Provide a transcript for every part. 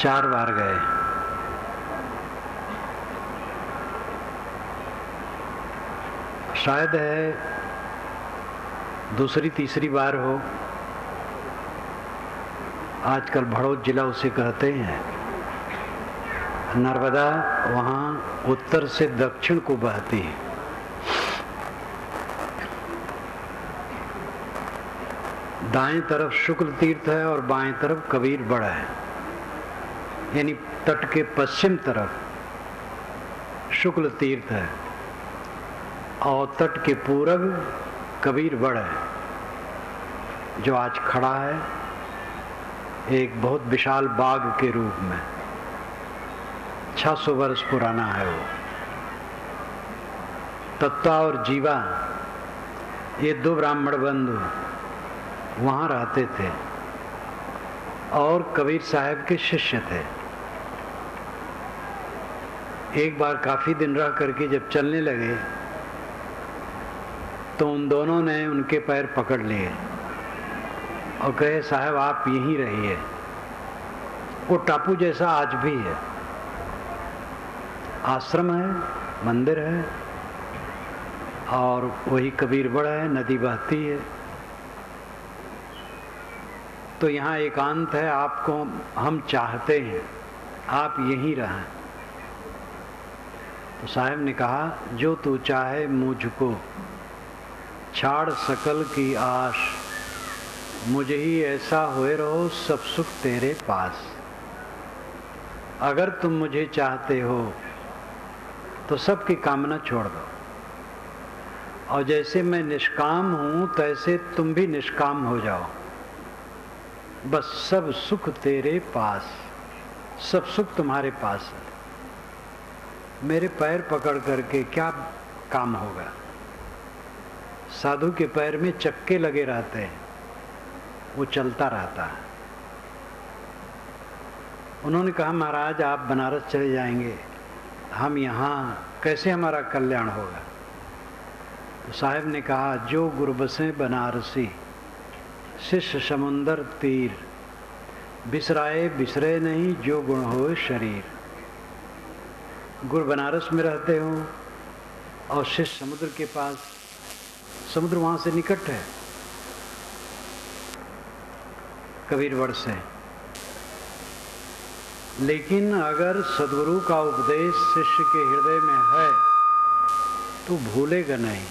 4 बार गए। शायद है दूसरी तीसरी बार हो। आजकल भड़ोत जिला उसे कहते हैं। नर्मदा वहाँ उत्तर से दक्षिण को बहती है। दाएं तरफ शुक्ल तीर्थ है और बाएं तरफ कबीर बड़ा है, यानी तट के पश्चिम तरफ शुक्ल तीर्थ है और तट के पूरब कबीर बड़ है, जो आज खड़ा है एक बहुत विशाल बाग के रूप में। 600 वर्ष पुराना है वो। तत्वा और जीवा ये 2 ब्राह्मण बंधु वहाँ रहते थे और कबीर साहब के शिष्य थे। एक बार काफी दिन रह करके जब चलने लगे तो उन दोनों ने उनके पैर पकड़ लिए और कहे, साहब आप यहीं रहिए। वो टापू जैसा आज भी है, आश्रम है, मंदिर है और वही कबीर बड़ा है, नदी बहती है। तो यहाँ एकांत है, आपको हम चाहते हैं आप यहीं रहें। तो साहब ने कहा, जो तू चाहे मुझको छाड़ सकल की आश, मुझे ही ऐसा होए रहो सब सुख तेरे पास। अगर तुम मुझे चाहते हो तो सबकी कामना छोड़ दो, और जैसे मैं निष्काम हूं तैसे तुम भी निष्काम हो जाओ। बस सब सुख तेरे पास, सब सुख तुम्हारे पास है। मेरे पैर पकड़ करके क्या काम होगा? साधु के पैर में चक्के लगे रहते हैं, वो चलता रहता है। उन्होंने कहा, महाराज आप बनारस चले जाएंगे, हम यहाँ कैसे हमारा कल्याण होगा? तो साहब ने कहा, जो गुरु बसे बनारसी शिष्य समुंदर तीर, बिसराए बिसरे नहीं जो गुण हो शरीर। गुरु बनारस में रहते हो और शिष्य समुद्र के पास, समुद्र वहां से निकट है कबीरवड़ से। लेकिन अगर सद्गुरु का उपदेश शिष्य के हृदय में है तो भूलेगा नहीं।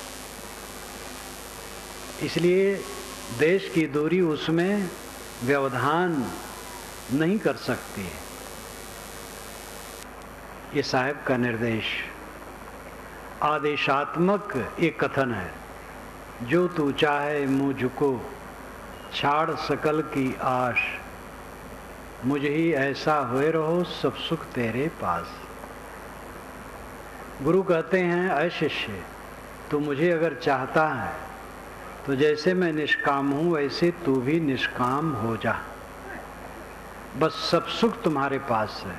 इसलिए देश की दूरी उसमें व्यवधान नहीं कर सकती है। ये साहब का निर्देश आदेशात्मक एक कथन है, जो तू चाहे मुझको छाड़ सकल की आश, मुझे ही ऐसा होए रहो सब सुख तेरे पास। गुरु कहते हैं, ऐ शिष्य तू मुझे अगर चाहता है तो जैसे मैं निष्काम हूं वैसे तू भी निष्काम हो जा, बस सब सुख तुम्हारे पास है।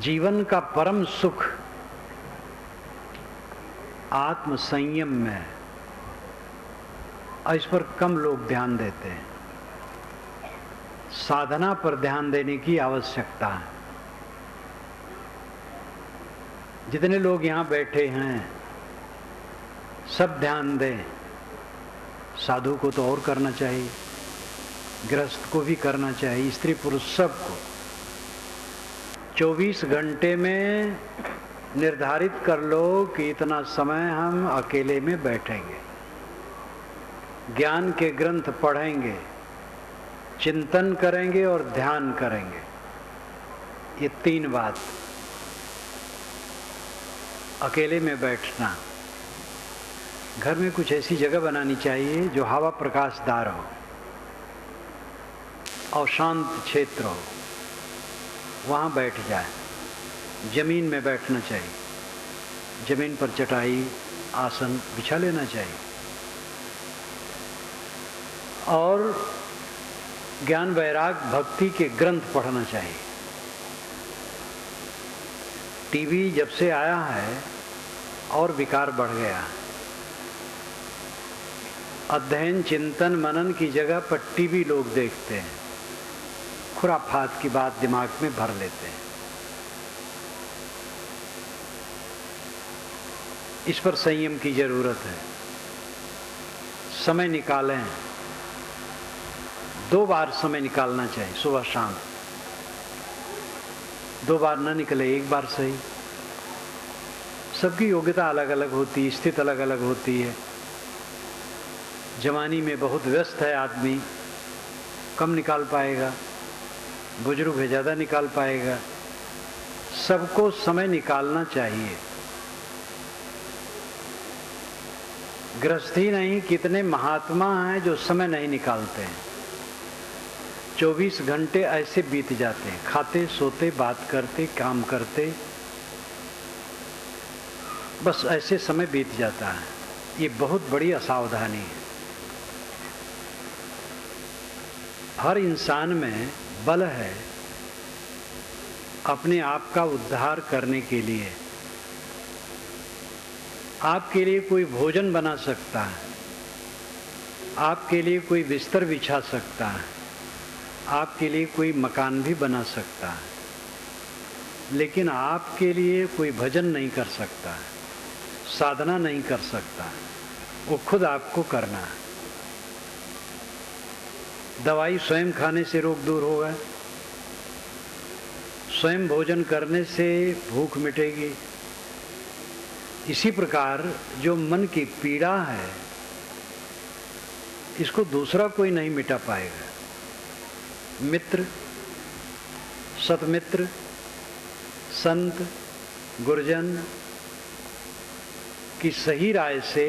जीवन का परम सुख आत्म संयम में है और इस पर कम लोग ध्यान देते हैं। साधना पर ध्यान देने की आवश्यकता है। जितने लोग यहाँ बैठे हैं सब ध्यान दें। साधु को तो और करना चाहिए, गृहस्थ को भी करना चाहिए, स्त्री पुरुष सबको। 24 घंटे में निर्धारित कर लो कि इतना समय हम अकेले में बैठेंगे, ज्ञान के ग्रंथ पढ़ेंगे, चिंतन करेंगे और ध्यान करेंगे। ये 3 बात। अकेले में बैठना, घर में कुछ ऐसी जगह बनानी चाहिए जो हवा प्रकाशदार हो और शांत क्षेत्र हो, वहाँ बैठ जाए। जमीन में बैठना चाहिए, जमीन पर चटाई आसन बिछा लेना चाहिए और ज्ञान वैराग भक्ति के ग्रंथ पढ़ना चाहिए। टीवी जब से आया है और विकार बढ़ गया। अध्ययन चिंतन मनन की जगह पट्टी भी लोग देखते हैं, खुराफात की बात दिमाग में भर लेते हैं। इस पर संयम की जरूरत है। समय निकालें, 2 बार समय निकालना चाहिए, सुबह शाम। 2 बार न निकले, 1 बार सही। सबकी योग्यता अलग अलग होती है, स्थिति अलग अलग होती है। जवानी में बहुत व्यस्त है आदमी, कम निकाल पाएगा, बुजुर्ग है ज़्यादा निकाल पाएगा। सबको समय निकालना चाहिए। गृहस्थी नहीं, कितने महात्मा हैं जो समय नहीं निकालते हैं। 24 घंटे ऐसे बीत जाते हैं, खाते सोते बात करते काम करते, बस ऐसे समय बीत जाता है। ये बहुत बड़ी असावधानी है। हर इंसान में बल है अपने आप का उद्धार करने के लिए। आपके लिए कोई भोजन बना सकता है, आपके लिए कोई बिस्तर बिछा सकता है, आपके लिए कोई मकान भी बना सकता है, लेकिन आपके लिए कोई भजन नहीं कर सकता है, साधना नहीं कर सकता है। वो खुद आपको करना है। दवाई स्वयं खाने से रोग दूर होगा, स्वयं भोजन करने से भूख मिटेगी। इसी प्रकार जो मन की पीड़ा है, इसको दूसरा कोई नहीं मिटा पाएगा। मित्र, सतमित्र, संत, गुरुजन की सही राय से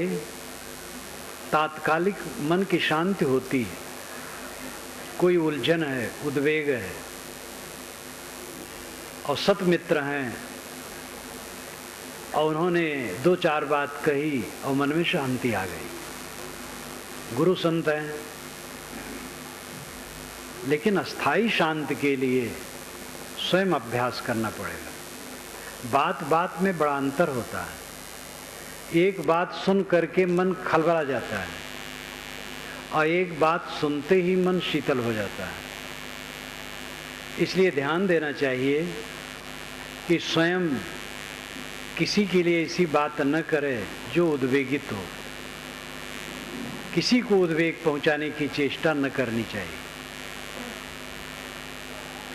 तात्कालिक मन की शांति होती है। कोई उलझन है, उद्वेग है, और सतमित्र हैं और उन्होंने 2-4 बात कही और मन में शांति आ गई। गुरु संत हैं, लेकिन अस्थाई शांति के लिए स्वयं अभ्यास करना पड़ेगा। बात बात में बड़ा अंतर होता है। एक बात सुन करके मन खलबला जाता है और एक बात सुनते ही मन शीतल हो जाता है। इसलिए ध्यान देना चाहिए कि स्वयं किसी के लिए ऐसी बात न करे जो उद्वेगित हो। किसी को उद्वेग पहुंचाने की चेष्टा न करनी चाहिए।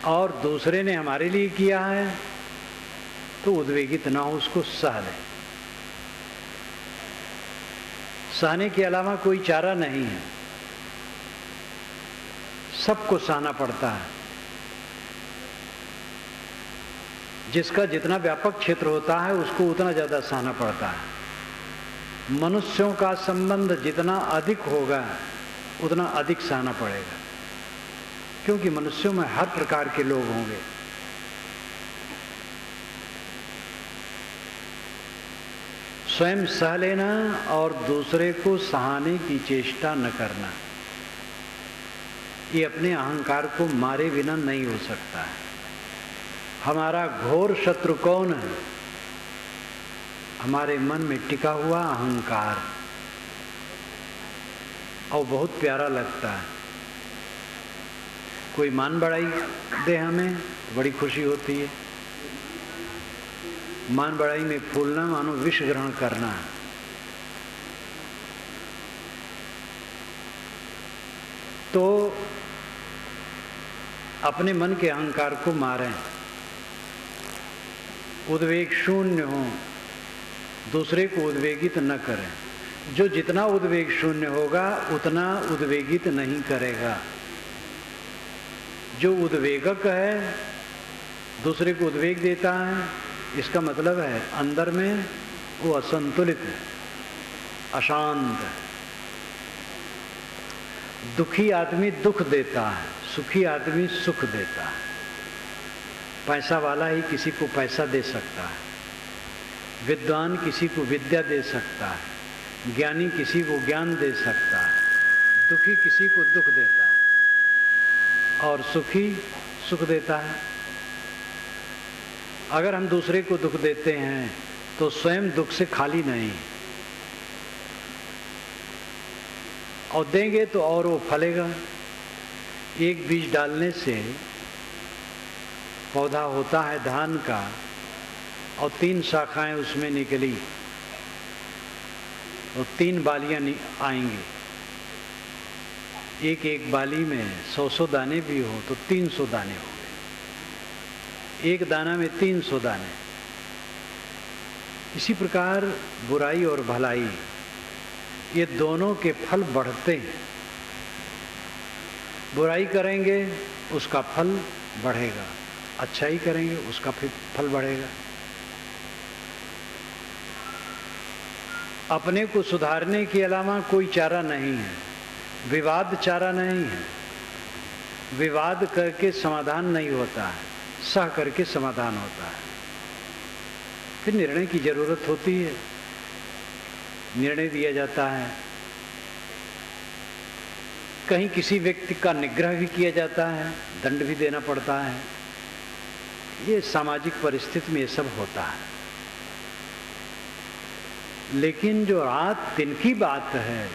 और दूसरे ने हमारे लिए किया है तो उद्वेगित ना हो, उसको सह लें। सहने के अलावा कोई चारा नहीं है। सबको सहना पड़ता है। जिसका जितना व्यापक क्षेत्र होता है उसको उतना ज़्यादा सहना पड़ता है। मनुष्यों का संबंध जितना अधिक होगा उतना अधिक सहना पड़ेगा, क्योंकि मनुष्यों में हर प्रकार के लोग होंगे। स्वयं सह लेना और दूसरे को सहाने की चेष्टा न करना, ये अपने अहंकार को मारे बिना नहीं हो सकता है। हमारा घोर शत्रु कौन है? हमारे मन में टिका हुआ अहंकार। और बहुत प्यारा लगता है, कोई मान बढ़ाई दे हमें तो बड़ी खुशी होती है। मान बढ़ाई में फूलना मानो विष ग्रहण करना है। तो अपने मन के अहंकार को मारें, उद्वेग शून्य हो, दूसरे को उद्वेगित न करें। जो जितना उद्वेग शून्य होगा उतना उद्वेगित नहीं करेगा। जो उद्वेगक है, दूसरे को उद्वेग देता है, इसका मतलब है अंदर में वो असंतुलित है, अशांत है। दुखी आदमी दुख देता है, सुखी आदमी सुख देता है। पैसा वाला ही किसी को पैसा दे सकता है, विद्वान किसी को विद्या दे सकता है, ज्ञानी किसी को ज्ञान दे सकता है, दुखी किसी को दुख देता है और सुखी सुख देता है। अगर हम दूसरे को दुख देते हैं तो स्वयं दुख से खाली नहीं। और देंगे तो और वो फलेगा। एक बीज डालने से पौधा होता है धान का, और 3 शाखाएं उसमें निकली और 3 बालियां आएंगी। एक एक बाली में 100 दाने भी हो तो 300 दाने हो गए। एक दाना में 300 दाने। इसी प्रकार बुराई और भलाई, ये दोनों के फल बढ़ते हैं। बुराई करेंगे उसका फल बढ़ेगा, अच्छाई करेंगे उसका फिर फल बढ़ेगा। अपने को सुधारने के अलावा कोई चारा नहीं है। विवाद चारा नहीं है। विवाद करके समाधान नहीं होता है, सह करके समाधान होता है। फिर निर्णय की जरूरत होती है, निर्णय दिया जाता है। कहीं किसी व्यक्ति का निग्रह भी किया जाता है, दंड भी देना पड़ता है। ये सामाजिक परिस्थिति में ये सब होता है। लेकिन जो रात दिन की बात है,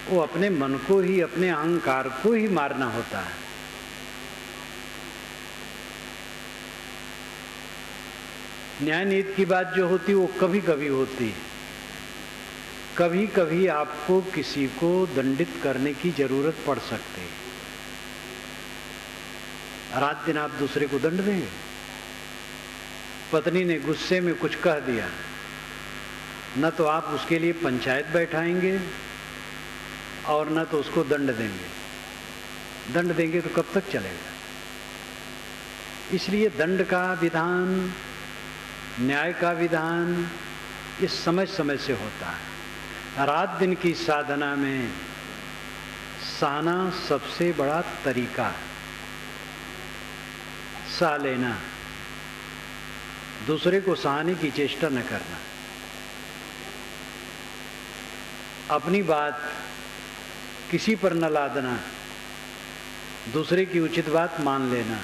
वो अपने मन को ही, अपने अहंकार को ही मारना होता है। न्याय नीति की बात जो होती है वो कभी कभी होती है। कभी कभी आपको किसी को दंडित करने की जरूरत पड़ सकती है। रात दिन आप दूसरे को दंड देंगे। पत्नी ने गुस्से में कुछ कह दिया, न तो आप उसके लिए पंचायत बैठाएंगे और न तो उसको दंड देंगे। दंड देंगे तो कब तक चलेगा? इसलिए दंड का विधान, न्याय का विधान, ये समय समय से होता है। रात दिन की साधना में सहना सबसे बड़ा तरीका है। सह लेना, दूसरे को सहाने की चेष्टा न करना, अपनी बात किसी पर न लादना, दूसरे की उचित बात मान लेना,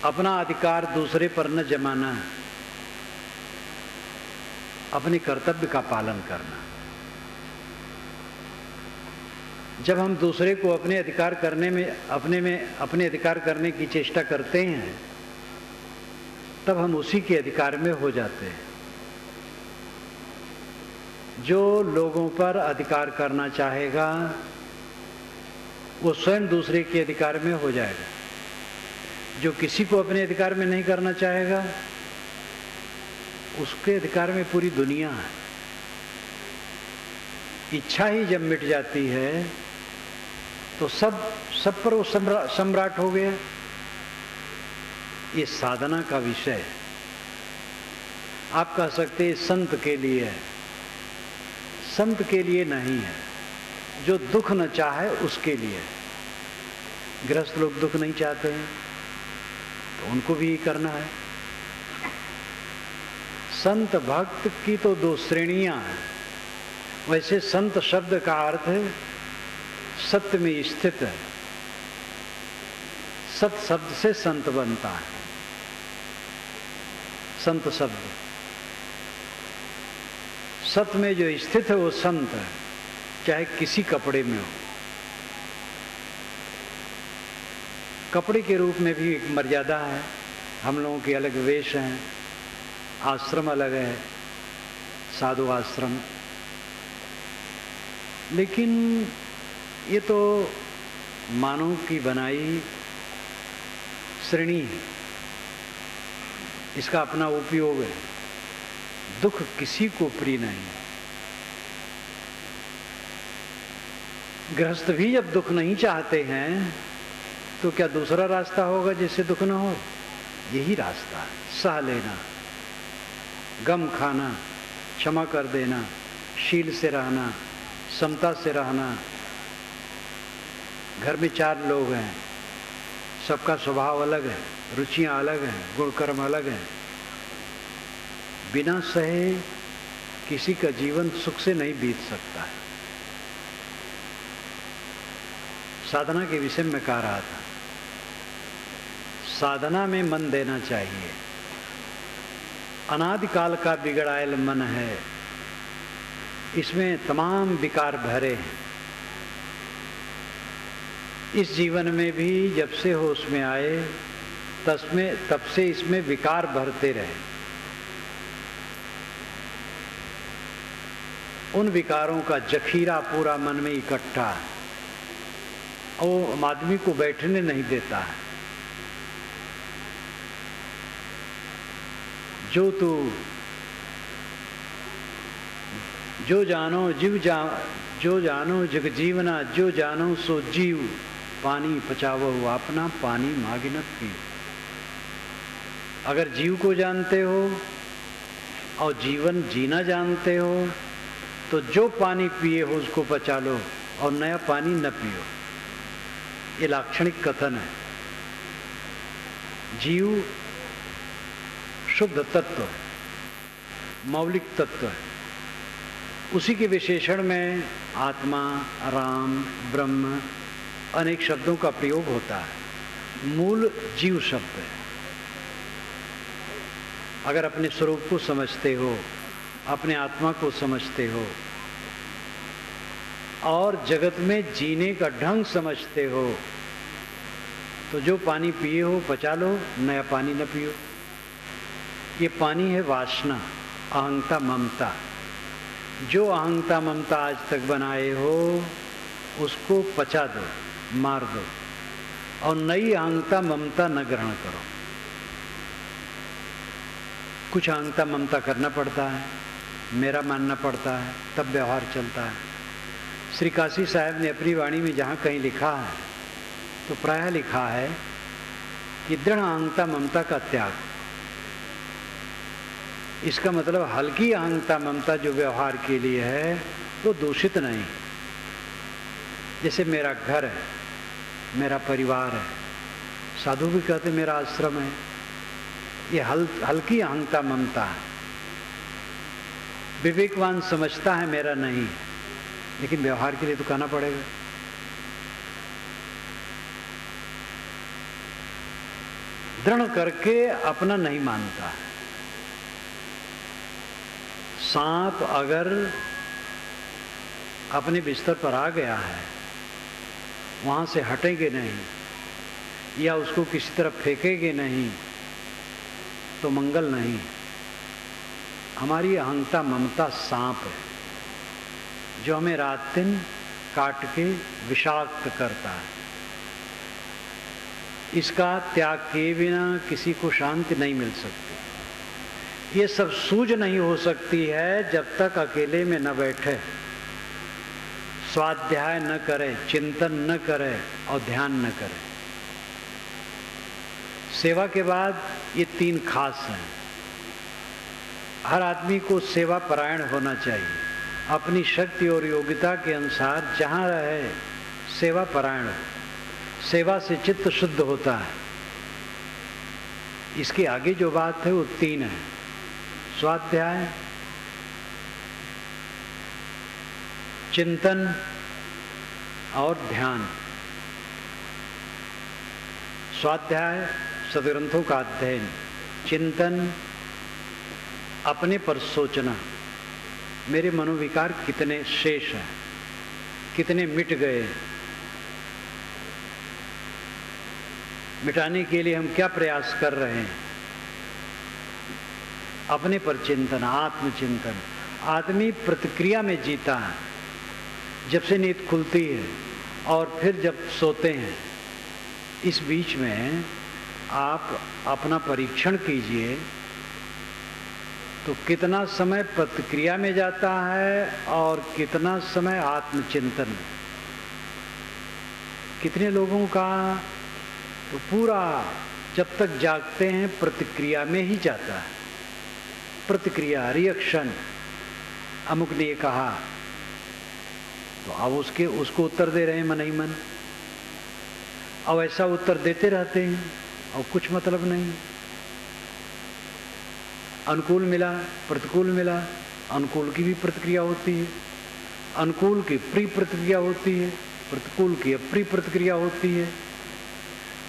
अपना अधिकार दूसरे पर न जमाना, अपने कर्तव्य का पालन करना। जब हम दूसरे को अपने अधिकार करने में, अपने अधिकार करने की चेष्टा करते हैं, तब हम उसी के अधिकार में हो जाते हैं। जो लोगों पर अधिकार करना चाहेगा वो स्वयं दूसरे के अधिकार में हो जाएगा। जो किसी को अपने अधिकार में नहीं करना चाहेगा उसके अधिकार में पूरी दुनिया है। इच्छा ही जब मिट जाती है तो सब पर वो सम्राट हो गया। ये साधना का विषय है। आप कह सकते हैं संत के लिए है, संत के लिए नहीं है। जो दुख न चाहे उसके लिए। गृहस्थ लोग दुख नहीं चाहते हैं तो उनको भी करना है। संत भक्त की तो 2 श्रेणियां हैं। वैसे संत शब्द का अर्थ है सत्य में स्थित है। सत शब्द से संत बनता है। संत शब्द सत्य में जो स्थित है वो संत है, चाहे किसी कपड़े में हो। कपड़े के रूप में भी एक मर्यादा है। हम लोगों के अलग वेश हैं, आश्रम अलग है, साधु आश्रम। लेकिन ये तो मानव की बनाई श्रेणी है। इसका अपना उपयोग है। दुख किसी को प्रिय नहीं है। गृहस्थ भी जब दुख नहीं चाहते हैं तो क्या दूसरा रास्ता होगा जिससे दुख न हो? यही रास्ता है। सह लेना, गम खाना, क्षमा कर देना, शील से रहना, समता से रहना। घर में 4 लोग हैं, सबका स्वभाव अलग है, रुचियां अलग हैं, गुण कर्म अलग हैं। बिना सहे किसी का जीवन सुख से नहीं बीत सकता है। साधना के विषय में कह रहा था, साधना में मन देना चाहिए। अनादिकाल का बिगड़ायल मन है, इसमें तमाम विकार भरे हैं। इस जीवन में भी जब से होश में आए तब से इसमें विकार भरते रहे। उन विकारों का जखीरा पूरा मन में इकट्ठा है, वो आदमी को बैठने नहीं देता है। जो जानो जग जीवना, जो जानो सो जीव, पानी पचावो अपना, पानी मागिनत पियो। अगर जीव को जानते हो और जीवन जीना जानते हो तो जो पानी पिए हो उसको पचा लो और नया पानी न पियो। ये लाक्षणिक कथन है। जीव शुद्ध तत्व है, मौलिक तत्व है। उसी के विशेषण में आत्मा, राम, ब्रह्म अनेक शब्दों का प्रयोग होता है। मूल जीव शब्द है। अगर अपने स्वरूप को समझते हो, अपने आत्मा को समझते हो और जगत में जीने का ढंग समझते हो तो जो पानी पिए हो पचा लो, नया पानी न पियो। ये पानी है वासना, अहंता, ममता। जो अहंता ममता आज तक बनाए हो उसको पचा दो, मार दो और नई अहंता ममता न ग्रहण करो। कुछ अहंता ममता करना पड़ता है, मेरा मानना पड़ता है, तब व्यवहार चलता है। श्री काशी साहब ने अपनी वाणी में जहाँ कहीं लिखा है तो प्रायः लिखा है कि दृढ़ अहंता ममता का त्याग। इसका मतलब हल्की अहंता ममता जो व्यवहार के लिए है वो दूषित नहीं। जैसे मेरा घर है, मेरा परिवार है, साधु भी कहते मेरा आश्रम है, ये हल्की अहंता ममता है। विवेकवान समझता है मेरा नहीं, लेकिन व्यवहार के लिए तो कहना पड़ेगा। दृढ़ करके अपना नहीं मानता है। सांप अगर अपने बिस्तर पर आ गया है, वहां से हटेंगे नहीं या उसको किसी तरफ फेंकेंगे नहीं तो मंगल नहीं। हमारी अहंता ममता सांप है जो हमें रात दिन काट के विषाक्त करता है। इसका त्याग किए बिना किसी को शांति नहीं मिल सकती। ये सब सूझ नहीं हो सकती है जब तक अकेले में न बैठे, स्वाध्याय न करे, चिंतन न करे और ध्यान न करे। सेवा के बाद ये तीन खास हैं। हर आदमी को सेवा परायण होना चाहिए। अपनी शक्ति और योग्यता के अनुसार जहाँ रहे सेवा परायण हो। सेवा से चित्त शुद्ध होता है। इसके आगे जो बात है वो तीन है: स्वाध्याय, चिंतन और ध्यान। स्वाध्याय सदग्रंथों का अध्ययन, चिंतन अपने पर सोचना, मेरे मनोविकार कितने शेष हैं, कितने मिट गए, मिटाने के लिए हम क्या प्रयास कर रहे हैं। अपने पर चिंतन, आत्मचिंतन। आदमी प्रतिक्रिया में जीता है। जब से नींद खुलती है और फिर जब सोते हैं, इस बीच में आप अपना परीक्षण कीजिए तो कितना समय प्रतिक्रिया में जाता है और कितना समय आत्मचिंतन में। कितने लोगों का तो पूरा जब तक जागते हैं प्रतिक्रिया में ही जाता है। प्रतिक्रिया, रिएक्शन, अमुक ने कहा तो अब उसको उत्तर दे रहे हैं मन ही मन। अब ऐसा उत्तर देते रहते हैं और कुछ मतलब नहीं। अनुकूल मिला, प्रतिकूल मिला, अनुकूल की भी प्रतिक्रिया होती है, अनुकूल की प्रिय प्रतिक्रिया होती है, प्रतिकूल की अप्रिय प्रतिक्रिया होती है।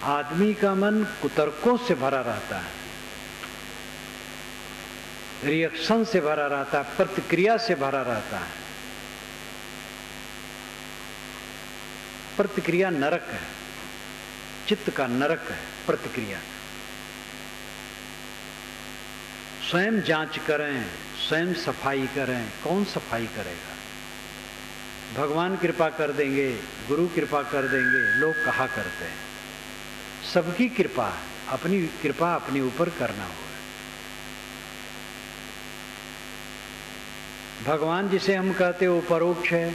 आदमी का मन कुतर्कों से भरा रहता है। रिएक्शन से भरा रहता है, प्रतिक्रिया से भरा रहता है। प्रतिक्रिया नरक है, चित्त का नरक है प्रतिक्रिया। स्वयं जांच करें, स्वयं सफाई करें। कौन सफाई करेगा? भगवान कृपा कर देंगे, गुरु कृपा कर देंगे, लोग कहा करते हैं। सबकी कृपा, अपनी कृपा अपने ऊपर करना होगा। भगवान जिसे हम कहते हैं वो परोक्ष है,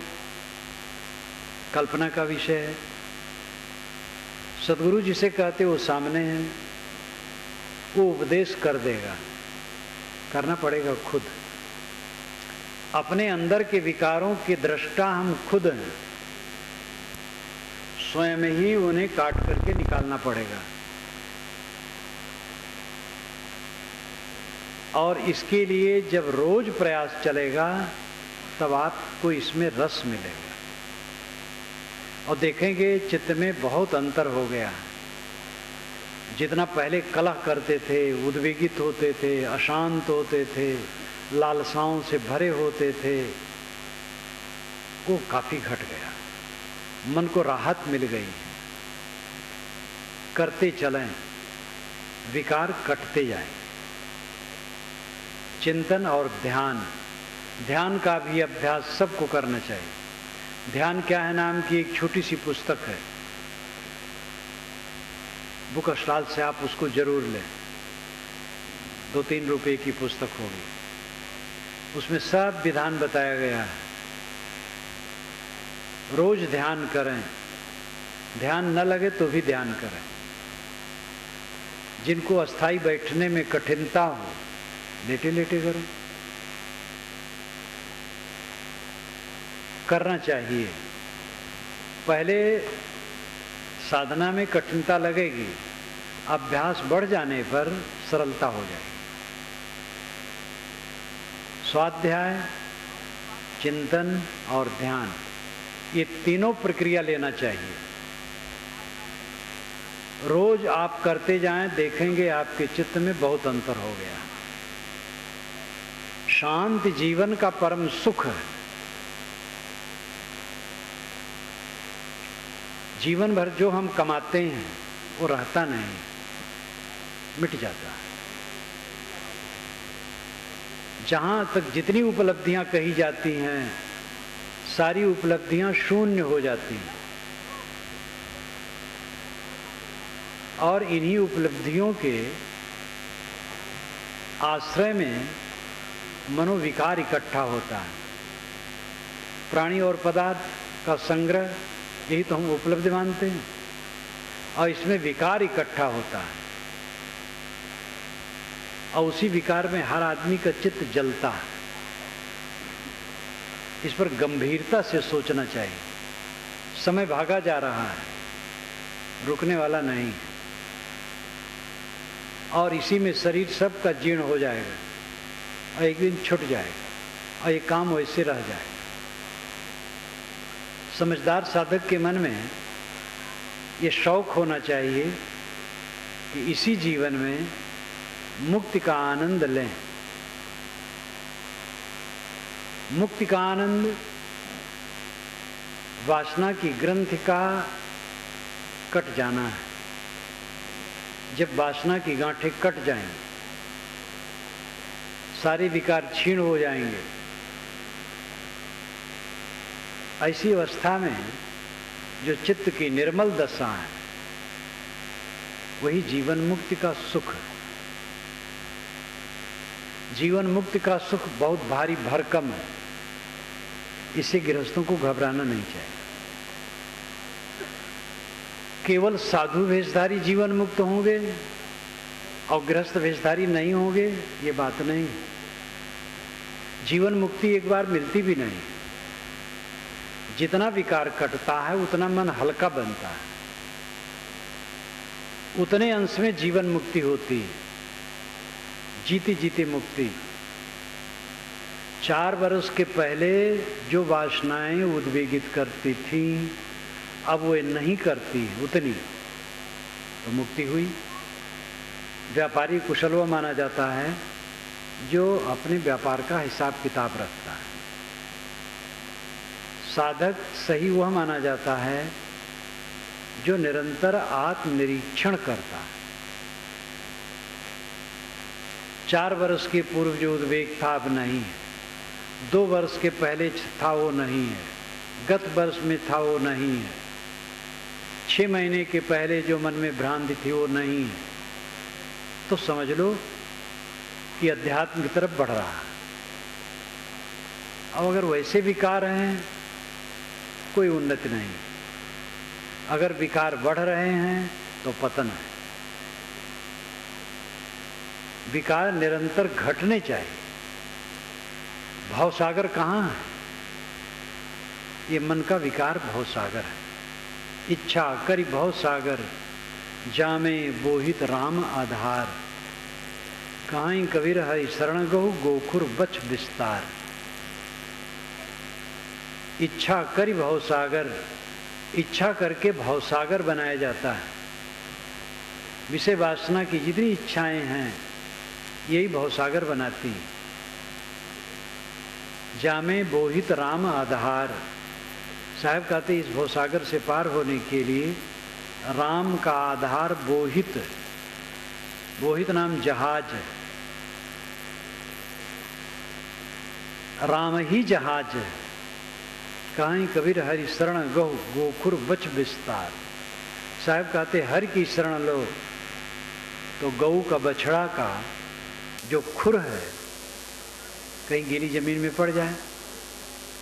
कल्पना का विषय है। सदगुरु जिसे कहते वो सामने है, वो उपदेश कर देगा। करना पड़ेगा खुद। अपने अंदर के विकारों के दृष्टा हम खुद हैं, स्वयं ही उन्हें काट करके निकालना पड़ेगा। और इसके लिए जब रोज प्रयास चलेगा तब आपको इसमें रस मिलेगा और देखेंगे चित्त में बहुत अंतर हो गया। जितना पहले कलह करते थे, उद्वेगित होते थे, अशांत होते थे, लालसाओं से भरे होते थे, वो काफी घट गया। मन को राहत मिल गई। करते चलें, विकार कटते जाएं। चिंतन और ध्यान, ध्यान का भी अभ्यास सबको करना चाहिए। ध्यान क्या है नाम की एक छोटी सी पुस्तक है, बुक स्टॉल से आप उसको जरूर लें। 2-3 रुपए की पुस्तक होगी, उसमें सब विधान बताया गया है। रोज ध्यान करें, ध्यान न लगे तो भी ध्यान करें। जिनको अस्थाई बैठने में कठिनता हो, लेटे लेटे करें। करना चाहिए। पहले साधना में कठिनता लगेगी, अभ्यास बढ़ जाने पर सरलता हो जाएगी। स्वाध्याय, चिंतन और ध्यान, ये तीनों प्रक्रिया लेना चाहिए। रोज आप करते जाएं, देखेंगे आपके चित्त में बहुत अंतर हो गया। शांत जीवन का परम सुख है। जीवन भर जो हम कमाते हैं वो रहता नहीं, मिट जाता है। जहां तक जितनी उपलब्धियां कही जाती हैं, सारी उपलब्धियां शून्य हो जाती हैं। और इन्हीं उपलब्धियों के आश्रय में मनोविकार इकट्ठा होता है। प्राणी और पदार्थ का संग्रह, यही तो हम उपलब्धि मानते हैं, और इसमें विकार इकट्ठा होता है। और उसी विकार में हर आदमी का चित्त जलता है। इस पर गंभीरता से सोचना चाहिए। समय भागा जा रहा है, रुकने वाला नहीं। और इसी में शरीर सबका जीर्ण हो जाएगा और एक दिन छूट जाएगा और ये काम वैसे रह जाएगा। समझदार साधक के मन में ये शौक होना चाहिए कि इसी जीवन में मुक्ति का आनंद लें। मुक्ति का आनंद वासना की ग्रंथि का कट जाना है। जब वासना की गांठें कट जाएंगी, सारे विकार क्षीण हो जाएंगे। ऐसी अवस्था में जो चित्त की निर्मल दशा है, वही जीवन मुक्ति का सुख है। जीवन मुक्ति का सुख बहुत भारी भरकम है। इससे गृहस्थों को घबराना नहीं चाहिए। केवल साधु वेशधारी जीवन मुक्त होंगे और गृहस्थ वेशधारी नहीं होंगे, ये बात नहीं। जीवन मुक्ति एक बार मिलती भी नहीं। जितना विकार कटता है उतना मन हल्का बनता है, उतने अंश में जीवन मुक्ति होती है। जीते जीते मुक्ति। 4 वर्ष के पहले जो वासनाएं उद्वेगित करती थी, अब वो नहीं करती उतनी, तो मुक्ति हुई। व्यापारी कुशलवा माना जाता है, जो अपने व्यापार का हिसाब किताब रखता है। साधक सही वह माना जाता है जो निरंतर आत्मनिरीक्षण करता है। 4 वर्ष के पूर्व जो उद्वेग था अब नहीं है, 2 वर्ष के पहले था वो नहीं है, गत वर्ष में था वो नहीं है, 6 महीने के पहले जो मन में भ्रांति थी वो नहीं है, तो समझ लो कि अध्यात्म की तरफ बढ़ रहा है। अब अगर वैसे विकार हैं कोई उन्नति नहीं, अगर विकार बढ़ रहे हैं तो पतन है। विकार निरंतर घटने चाहिए। भवसागर कहाँ है? ये मन का विकार भवसागर है। इच्छा करी भवसागर, जामे बोहित राम आधार, कहीं कबीर हरि शरण गो गोखुर बच विस्तार। इच्छा करी भवसागर, इच्छा करके भवसागर बनाया जाता है। विषय वासना की जितनी इच्छाएं हैं यही भवसागर बनाती हैं। जामे बोहित राम आधार, साहब कहते इस भवसागर से पार होने के लिए राम का आधार बोहित, बोहित नाम जहाज है, राम ही जहाज है। कहीं कबीर हरि शरण गहु गोखुर बच विस्तार। साहब कहते हर की शरण लो तो गऊ का बछड़ा का जो खुर है कहीं गीली जमीन में पड़ जाए,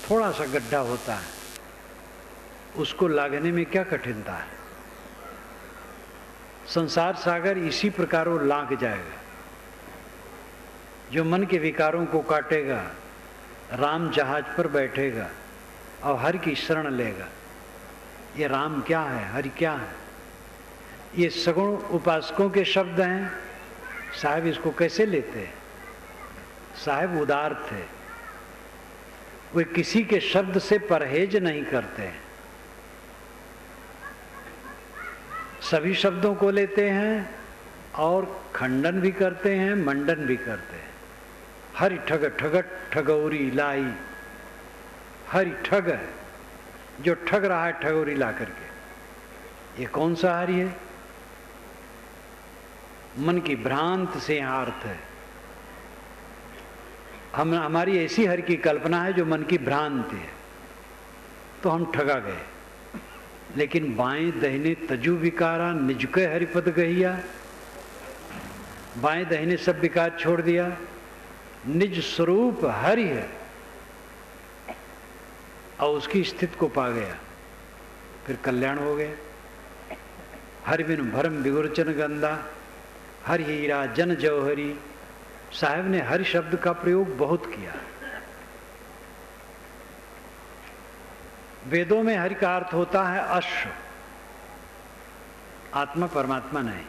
थोड़ा सा गड्ढा होता है, उसको लागने में क्या कठिनता है। संसार सागर इसी प्रकार वो लाग जाएगा। जो मन के विकारों को काटेगा, राम जहाज पर बैठेगा और हरि की शरण लेगा। ये राम क्या है, हरि क्या है, ये सगुण उपासकों के शब्द हैं। साहब इसको कैसे लेते हैं? साहब उदार थे, वे किसी के शब्द से परहेज नहीं करते हैं, सभी शब्दों को लेते हैं और खंडन भी करते हैं, मंडन भी करते हैं। हरि ठग ठगट ठगौरी लाई, हरि ठग है जो ठग रहा है ठगौरी ला करके। ये कौन सा हरि है? मन की भ्रांत से यहाँ अर्थ है। हमारी ऐसी हरि की कल्पना है जो मन की भ्रांति है, तो हम ठगा गए। लेकिन बाएं दहिने तजु विकारा निजके हरिपद गहिया, बाएं दहिने सब विकार छोड़ दिया, निज स्वरूप हरि है और उसकी स्थिति को पा गया, फिर कल्याण हो गया। हरि बिन भरम विगुरचन गंदा, हरि हीरा जन जौहरी। साहब ने हरि शब्द का प्रयोग बहुत किया। वेदों में हरि का अर्थ होता है अश्व, आत्मा परमात्मा नहीं।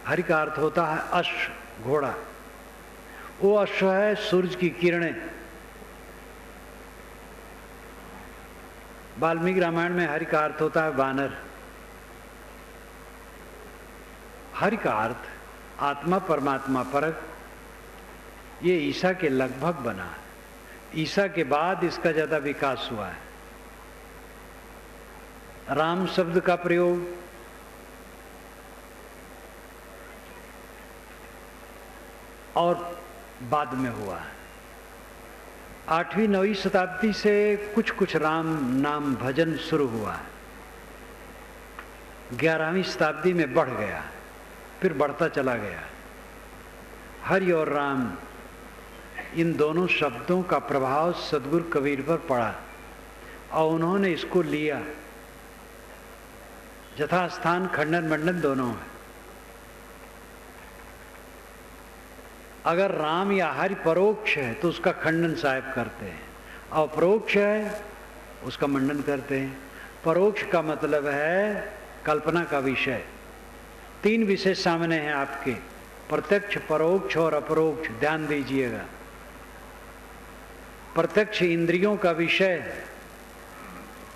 हरि का अर्थ होता है अश्व, घोड़ा। वो अश्व है सूरज की किरणें। वाल्मीकि रामायण में हरि का अर्थ होता है वानर। हरि का अर्थ आत्मा परमात्मा परक, ये ईसा के लगभग बना है। ईसा के बाद इसका ज्यादा विकास हुआ है। राम शब्द का प्रयोग और बाद में हुआ है। 8वीं 9वीं शताब्दी से कुछ कुछ राम नाम भजन शुरू हुआ है। 11वीं शताब्दी में बढ़ गया, फिर बढ़ता चला गया। हरि और राम इन दोनों शब्दों का प्रभाव सदगुरु कबीर पर पड़ा और उन्होंने इसको लिया। यथास्थान खंडन मंडन दोनों है। अगर राम या हरि परोक्ष है तो उसका खंडन साहब करते हैं, और परोक्ष है उसका मंडन करते हैं। परोक्ष का मतलब है कल्पना का विषय। 3 विषय सामने हैं आपके, प्रत्यक्ष, परोक्ष और अपरोक्ष। ध्यान दीजिएगा। प्रत्यक्ष इंद्रियों का विषय है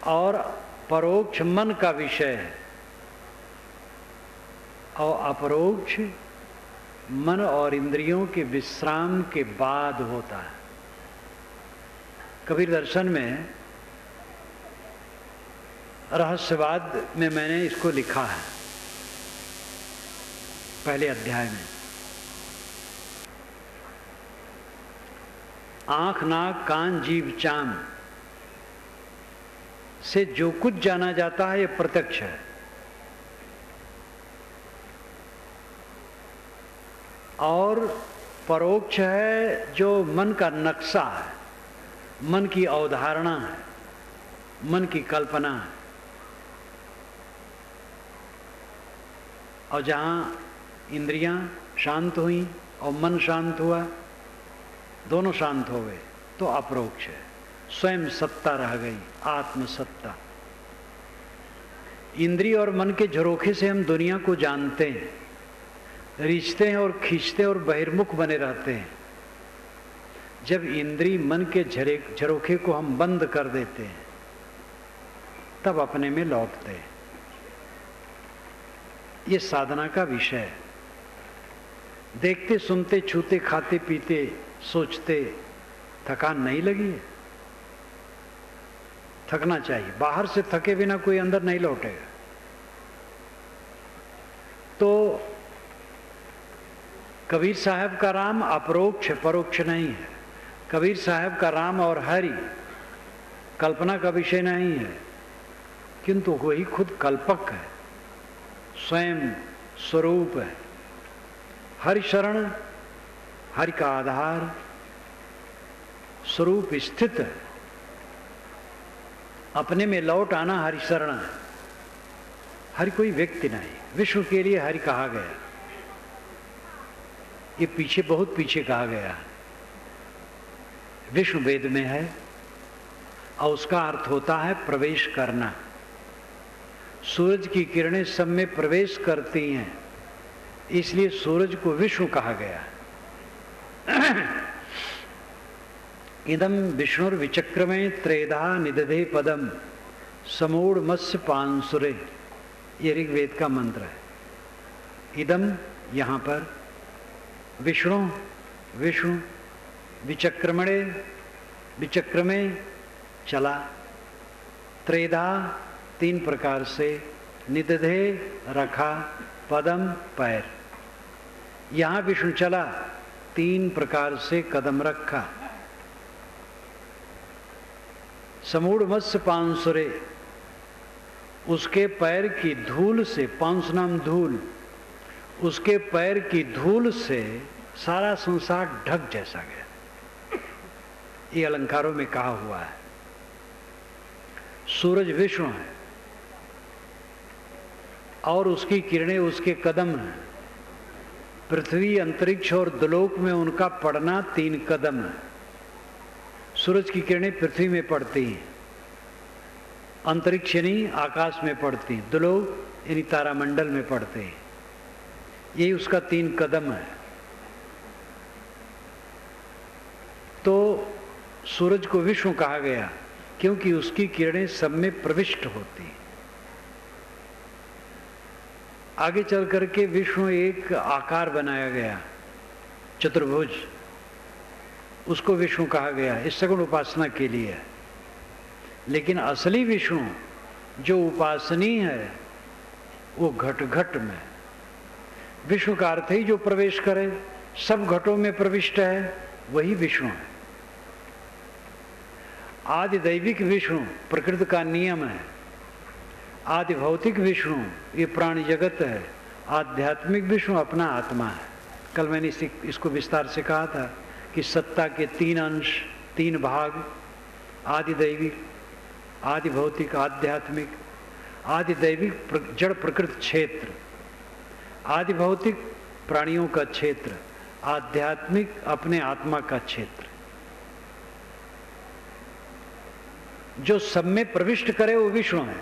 और परोक्ष मन का विषय है, और अपरोक्ष मन और इंद्रियों के विश्राम के बाद होता है। कबीर दर्शन में रहस्यवाद में मैंने इसको लिखा है, पहले अध्याय में। आंख, नाक, कान, जीभ, चाम से जो कुछ जाना जाता है, यह प्रत्यक्ष है। और परोक्ष है जो मन का नक्शा है, मन की अवधारणा है, मन की कल्पना है। और जहां इंद्रियां शांत हुई और मन शांत हुआ, दोनों शांत हो गए, तो अपरोक्ष है। स्वयं सत्ता रह गई, आत्म सत्ता। इंद्रिय और मन के झरोखे से हम दुनिया को जानते हैं, रिश्ते हैं और खींचते और बहिर्मुख बने रहते हैं। जब इंद्रिय मन के झरोखे को हम बंद कर देते हैं, तब अपने में लौटते हैं। ये साधना का विषय है। देखते, सुनते, छूते, खाते, पीते, सोचते थकान नहीं लगी है? थकना चाहिए। बाहर से थके बिना कोई अंदर नहीं लौटेगा। तो कबीर साहब का राम अपरोक्ष, परोक्ष नहीं है। कबीर साहब का राम और हरि कल्पना का विषय नहीं है, किंतु वही खुद कल्पक है, स्वयं स्वरूप है। हरि शरण, हरि का आधार, स्वरूप स्थित है। अपने में लौट आना हरि शरण है। हरि कोई व्यक्ति नहीं, विश्व के लिए हरि कहा गया। ये पीछे, बहुत पीछे कहा गया। विष्णु वेद में है और उसका अर्थ होता है प्रवेश करना। सूरज की किरणें सब में प्रवेश करती हैं, इसलिए सूरज को विष्णु कहा गया। इदम विष्णुर विचक्रमे त्रेधा निदधे पदम समूढ़ मत्स्य पांसुरे, ये ऋग्वेद का मंत्र है। इदम यहाँ पर विष्णु, विष्णु विचक्रमणे, विचक्रमे चला, त्रेधा तीन प्रकार से, निदधे रखा, पदम पैर। यहाँ विष्णु चला, तीन प्रकार से कदम रखा। समूढ़ मत्स्य पांसुरे, उसके पैर की धूल से, पांस नाम धूल, उसके पैर की धूल से सारा संसार ढक जैसा गया। ये अलंकारों में कहा हुआ है। सूरज विष्णु है और उसकी किरणें उसके कदम हैं। पृथ्वी, अंतरिक्ष और दुलोक में उनका पड़ना तीन कदम है। सूरज की किरणें पृथ्वी में पड़ती हैं, अंतरिक्ष यानी आकाश में पड़ती हैं, दुलोक यानी तारामंडल में पड़ते हैं। यही उसका तीन कदम है। तो सूरज को विष्णु कहा गया क्योंकि उसकी किरणें सब में प्रविष्ट होती हैं। आगे चल करके विष्णु एक आकार बनाया गया, चतुर्भुज, उसको विष्णु कहा गया। इस सगुण उपासना के लिए है। लेकिन असली विष्णु जो उपासनीय है वो घट घट में। विष्णु का अर्थ ही जो प्रवेश करे, सब घटों में प्रविष्ट है, वही विष्णु है। आदि दैविक विष्णु प्रकृति का नियम है। आदि भौतिक विष्णु ये प्राणी जगत है। आध्यात्मिक विष्णु अपना आत्मा है। कल मैंने इसको विस्तार से कहा था कि सत्ता के तीन अंश, तीन भाग, आदि दैविक, आदि भौतिक, आध्यात्मिक। आदि दैविक जड़ प्रकृति क्षेत्र, आदि भौतिक प्राणियों का क्षेत्र, आध्यात्मिक अपने आत्मा का क्षेत्र। जो सब में प्रविष्ट करे वो विष्णु है।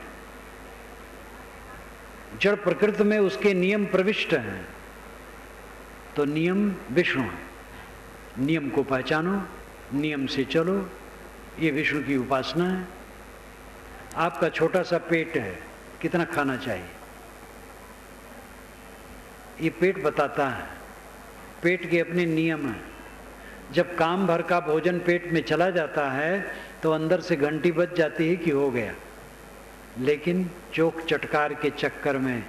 जड़ प्रकृति में उसके नियम प्रविष्ट हैं, तो नियम विष्णु है। नियम को पहचानो, नियम से चलो, ये विष्णु की उपासना है। आपका छोटा सा पेट है, कितना खाना चाहिए, ये पेट बताता है। पेट के अपने नियम हैं। जब काम भर का भोजन पेट में चला जाता है तो अंदर से घंटी बज जाती है कि हो गया, लेकिन चोक चटकार के चक्कर में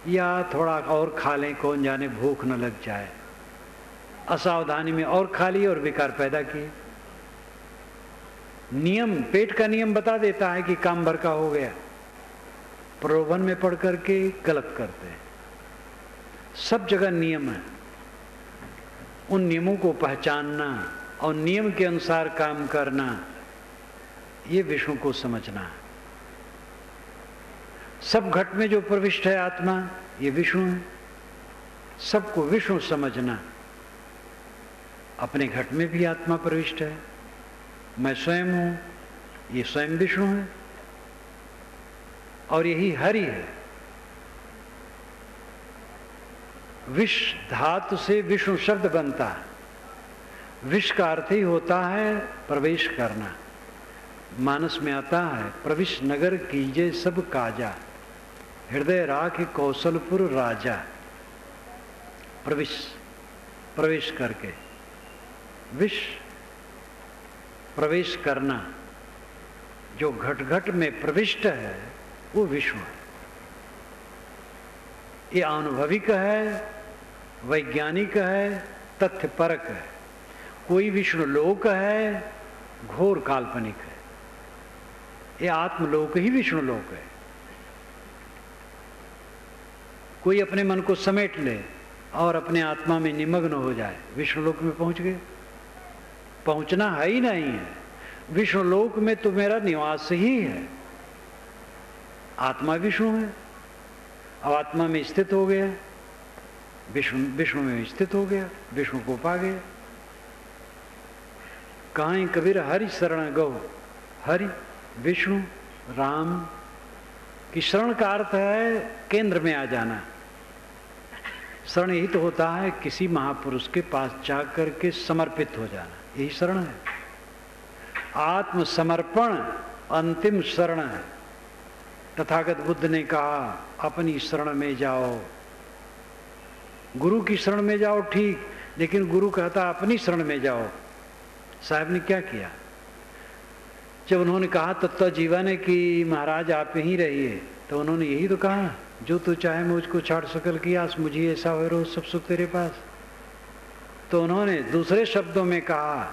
या थोड़ा और खा लें, कौन जाने भूख न लग जाए, असावधानी में और खा लिए और विकार पैदा किए। नियम, पेट का नियम बता देता है कि काम भर का हो गया, प्रलोभन में पड़ करके गलत करते हैं। सब जगह नियम है, उन नियमों को पहचानना और नियम के अनुसार काम करना, ये विष्णु को समझना है। सब घट में जो प्रविष्ट है आत्मा, ये विष्णु है। सबको विष्णु समझना। अपने घट में भी आत्मा प्रविष्ट है, मैं स्वयं हूं, ये स्वयं विष्णु है और यही हरि है। विष धातु से विष्णु शब्द बनता है। विष का अर्थ ही होता है प्रवेश करना। मानस में आता है, प्रविश नगर कीजे सब काजा, हृदय राख कौशलपुर राजा। प्रविश, प्रवेश करके, विष प्रवेश करना। जो घट घट में प्रविष्ट है वो विष्णु है। ये अनुभविक है, वैज्ञानिक है, तथ्यपरक है। कोई विष्णु लोक है, घोर काल्पनिक है। ये आत्मलोक ही विष्णु लोक है। कोई अपने मन को समेट ले और अपने आत्मा में निमग्न हो जाए, विष्णु लोक में पहुंच गए। पहुंचना है ही नहीं है। विष्णु लोक में तो मेरा निवास ही है। आत्मा विष्णु है। अब आत्मा में स्थित हो गया, विष्णु में स्थित हो गया, विष्णु को पा गया। कहां कबीर हरि शरण गो। हरि, विष्णु, राम की शरण का अर्थ है केंद्र में आ जाना। शरण यही तो होता है किसी महापुरुष के पास जाकर के समर्पित हो जाना, यही शरण है। आत्मसमर्पण अंतिम शरण है। तथागत बुद्ध ने कहा अपनी शरण में जाओ। गुरु की शरण में जाओ ठीक, लेकिन गुरु कहता अपनी शरण में जाओ। साहब ने क्या किया? जब उन्होंने कहा तत्व जीवन है कि महाराज आप यहीं रहिए, तो उन्होंने यही तो कहा, जो तू चाहे मुझको छाड़ सकल की आस, मुझे ऐसा हो रो सब सुख तेरे पास। तो उन्होंने दूसरे शब्दों में कहा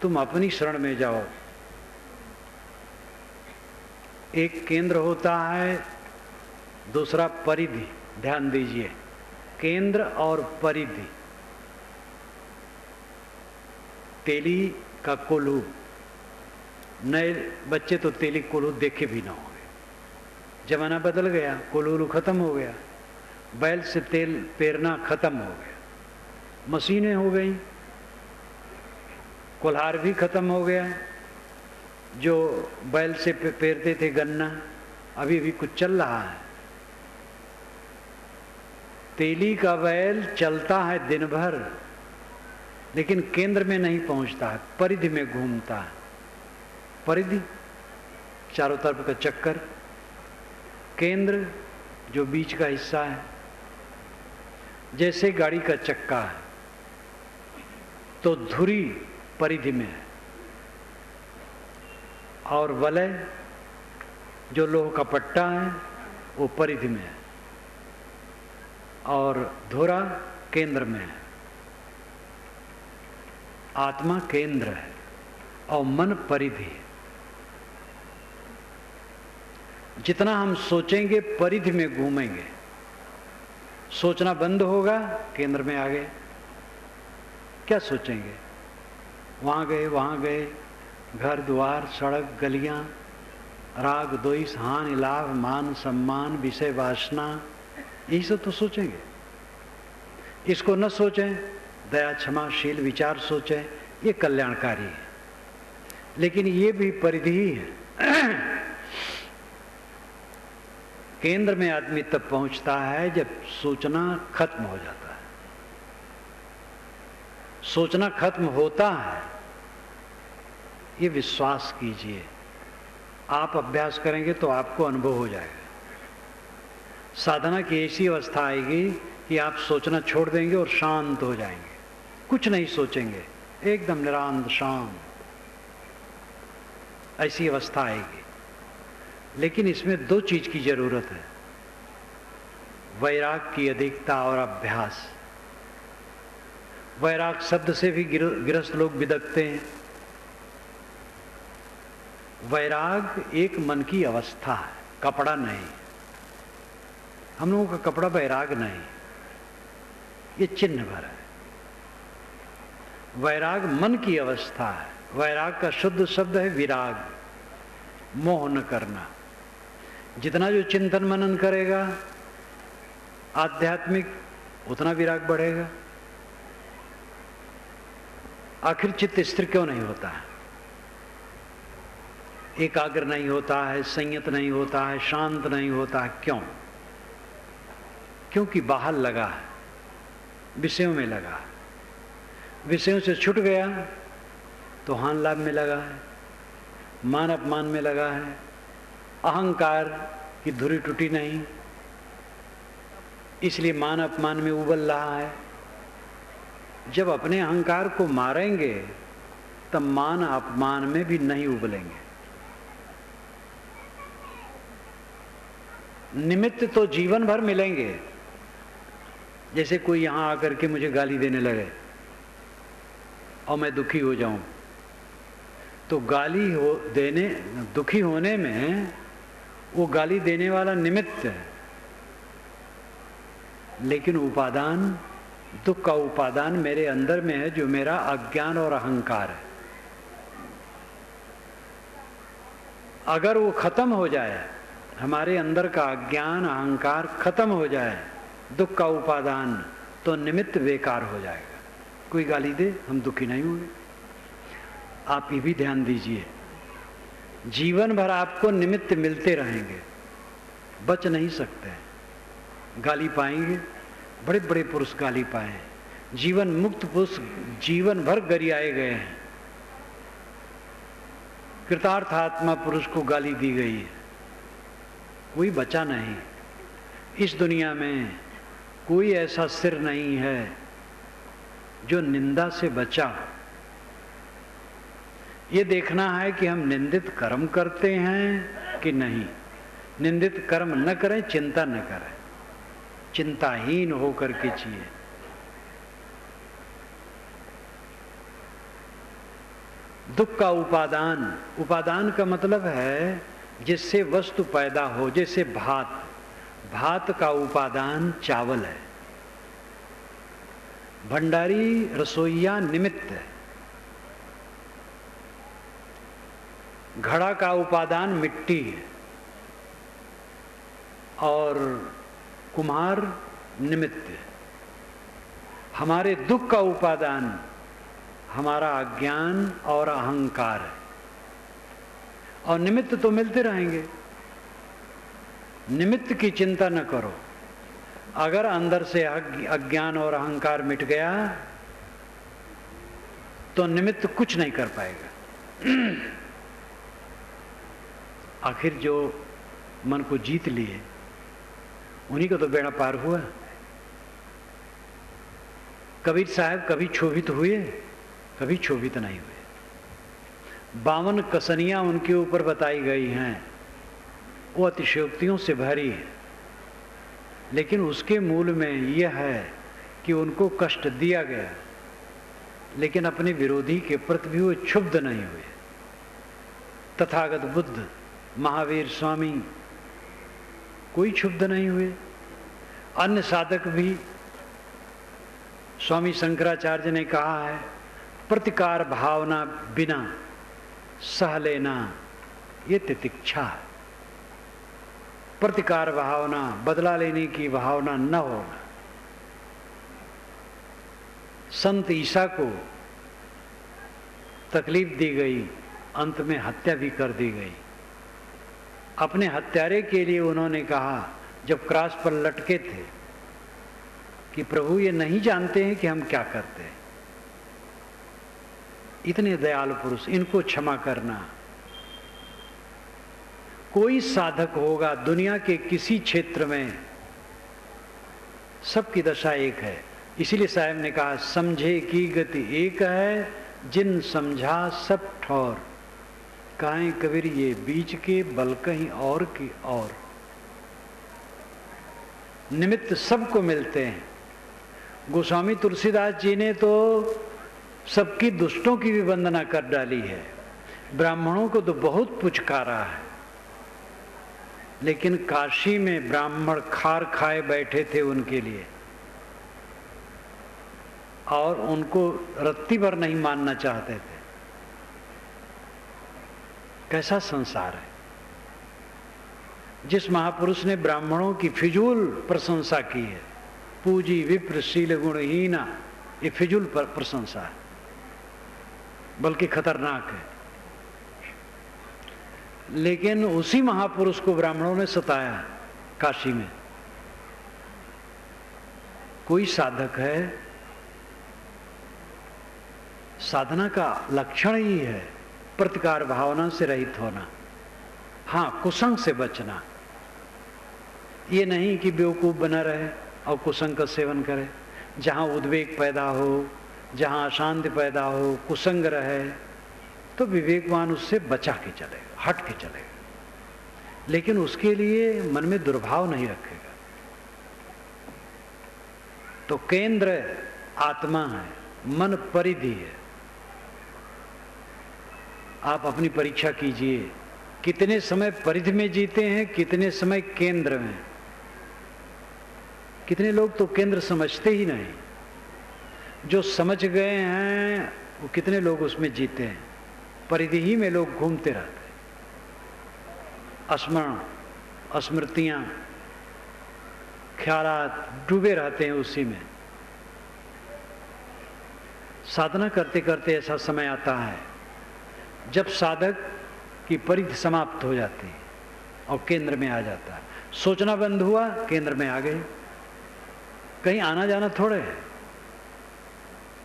तुम अपनी शरण में जाओ। एक केंद्र होता है, दूसरा परिधि। ध्यान दीजिए, केंद्र और परिधि। तेली का कोल्हू, नए बच्चे तो तेली कोल्हू देखे भी ना होंगे। जमाना बदल गया, कोल्हू खत्म हो गया, बैल से तेल पेरना खत्म हो गया, मशीनें हो गई, कोल्हार भी खत्म हो गया। जो बैल से पेरते थे गन्ना, अभी भी कुछ चल रहा है। तेली का बैल चलता है दिन भर, लेकिन केंद्र में नहीं पहुंचता है, परिधि में घूमता है। परिधि चारों तरफ का चक्कर, केंद्र जो बीच का हिस्सा है। जैसे गाड़ी का चक्का है तो धुरी परिधि में है, और वलय जो लोह का पट्टा है वो परिधि में है, और धुरा केंद्र में है। आत्मा केंद्र है और मन परिधि है। जितना हम सोचेंगे परिधि में घूमेंगे, सोचना बंद होगा, केंद्र में आ गए। क्या सोचेंगे? वहां गए, घर द्वार, सड़क, गलियां, राग द्वेष, हानि लाभ, मान सम्मान, विषय वासना, यही सब तो सोचेंगे। इसको न सोचें, दया क्षमाशील विचार सोचें, ये कल्याणकारी है। लेकिन ये भी परिधि ही है। केंद्र में आदमी तब पहुंचता है जब सोचना खत्म हो जाता है। सोचना खत्म होता है, ये विश्वास कीजिए। आप अभ्यास करेंगे तो आपको अनुभव हो जाएगा। साधना की ऐसी अवस्था आएगी कि आप सोचना छोड़ देंगे और शांत हो जाएंगे, कुछ नहीं सोचेंगे, एकदम निरांत शांत, ऐसी अवस्था आएगी। लेकिन इसमें दो चीज की जरूरत है, वैराग की अधिकता और अभ्यास। वैराग शब्द से भी गृहस्थ लोग बिदकते हैं। वैराग एक मन की अवस्था है, कपड़ा नहीं। हम लोगों का कपड़ा वैराग नहीं, ये चिन्ह भर है। वैराग मन की अवस्था है। वैराग का शुद्ध शब्द है विराग, मोह न करना। जितना जो चिंतन मनन करेगा आध्यात्मिक, उतना विराग बढ़ेगा। आखिर चित्त स्थिर क्यों नहीं होता है, एकाग्र नहीं होता है, संयत नहीं होता है, शांत नहीं होता है? क्यों? क्योंकि बाहर लगा है, विषयों में लगा है। विषयों से छूट गया तो हान लाभ में लगा है, मान अपमान में लगा है, अहंकार की धुरी टूटी नहीं, इसलिए मान अपमान में उबल रहा है। जब अपने अहंकार को मारेंगे तब मान अपमान में भी नहीं उबलेंगे। निमित्त तो जीवन भर मिलेंगे। जैसे कोई यहां आकर के मुझे गाली देने लगे और मैं दुखी हो जाऊं, तो दुखी होने में वो गाली देने वाला निमित्त है, लेकिन उपादान, दुख का उपादान मेरे अंदर में है, जो मेरा अज्ञान और अहंकार है। अगर वो खत्म हो जाए, हमारे अंदर का अज्ञान अहंकार खत्म हो जाए, दुख का उपादान, तो निमित्त बेकार हो जाएगा। कोई गाली दे, हम दुखी नहीं होंगे। आप ये भी ध्यान दीजिए, जीवन भर आपको निमित्त मिलते रहेंगे, बच नहीं सकते। गाली पाएंगे, बड़े बड़े पुरुष गाली पाए, जीवन मुक्त पुरुष जीवन भर गरियाए गए हैं। कृतार्थ आत्मा पुरुष को गाली दी गई है, कोई बचा नहीं। इस दुनिया में कोई ऐसा सिर नहीं है जो निंदा से बचा। ये देखना है कि हम निंदित कर्म करते हैं कि नहीं। निंदित कर्म न करें, चिंता न करें, चिंताहीन होकर के जिए। दुख का उपादान, उपादान का मतलब है जिससे वस्तु पैदा हो। जैसे भात, भात का उपादान चावल है, भंडारी रसोईया निमित्त है। घड़ा का उपादान मिट्टी है और कुम्हार निमित्त है। हमारे दुख का उपादान हमारा अज्ञान और अहंकार है, और निमित्त तो मिलते रहेंगे। निमित्त की चिंता न करो। अगर अंदर से अज्ञान और अहंकार मिट गया तो निमित्त कुछ नहीं कर पाएगा। आखिर जो मन को जीत लिए उन्हीं का तो बेड़ा पार हुआ। कबीर साहब कभी क्षोभित हुए, कभी क्षोभित नहीं हुए। 52 कसनियां उनके ऊपर बताई गई हैं, वो अतिशयोक्तियों से भरी है, लेकिन उसके मूल में यह है कि उनको कष्ट दिया गया, लेकिन अपने विरोधी के प्रति भी वो क्षुब्ध नहीं हुए। तथागत बुद्ध, महावीर स्वामी कोई क्षुब्ध नहीं हुए। अन्य साधक भी, स्वामी शंकराचार्य ने कहा है, प्रतिकार भावना बिना सह लेना ये तितिक्षा है। प्रतिकार भावना, बदला लेने की भावना न होना। संत ईसा को तकलीफ दी गई, अंत में हत्या भी कर दी गई। अपने हत्यारे के लिए उन्होंने कहा, जब क्रॉस पर लटके थे, कि प्रभु ये नहीं जानते हैं कि हम क्या करते हैं। इतने दयालु पुरुष, इनको क्षमा करना। कोई साधक होगा दुनिया के किसी क्षेत्र में सबकी दशा एक है। इसीलिए साहब ने कहा समझे की गति एक है, जिन समझा सब ठौर, काहे कबीर ये बीच के बल कहीं और की और। निमित्त सबको मिलते हैं। गोस्वामी तुलसीदास जी ने तो सबकी दुष्टों की भी वंदना कर डाली है, ब्राह्मणों को तो बहुत पुचकारा है, लेकिन काशी में ब्राह्मण खार खाए बैठे थे उनके लिए, और उनको रत्ती भर नहीं मानना चाहते थे। कैसा संसार है। जिस महापुरुष ने ब्राह्मणों की फिजूल प्रशंसा की है, पूजी विप्र शील गुणहीना, ये फिजूल प्रशंसा है, बल्कि खतरनाक है। लेकिन उसी महापुरुष को ब्राह्मणों ने सताया काशी में। कोई साधक है, साधना का लक्षण ही है प्रतिकार भावना से रहित होना। हाँ, कुसंग से बचना, ये नहीं कि बेवकूफ बना रहे और कुसंग का सेवन करे। जहाँ उद्वेग पैदा हो, जहाँ अशांति पैदा हो, कुसंग रहे, तो विवेकवान उससे बचा के चलेगा, हट के चलेगा, लेकिन उसके लिए मन में दुर्भाव नहीं रखेगा। तो केंद्र आत्मा है, मन परिधि है। आप अपनी परीक्षा कीजिए, कितने समय परिधि में जीते हैं, कितने समय केंद्र में। कितने लोग तो केंद्र समझते ही नहीं, जो समझ गए हैं वो कितने लोग उसमें जीते हैं। परिधि ही में लोग घूमते रहते हैं, स्मरण स्मृतियां ख्यालात डूबे रहते हैं उसी में। साधना करते करते ऐसा समय आता है जब साधक की परिधि समाप्त हो जाती है और केंद्र में आ जाता है। सोचना बंद हुआ, केंद्र में आ गए, कहीं आना जाना थोड़े है।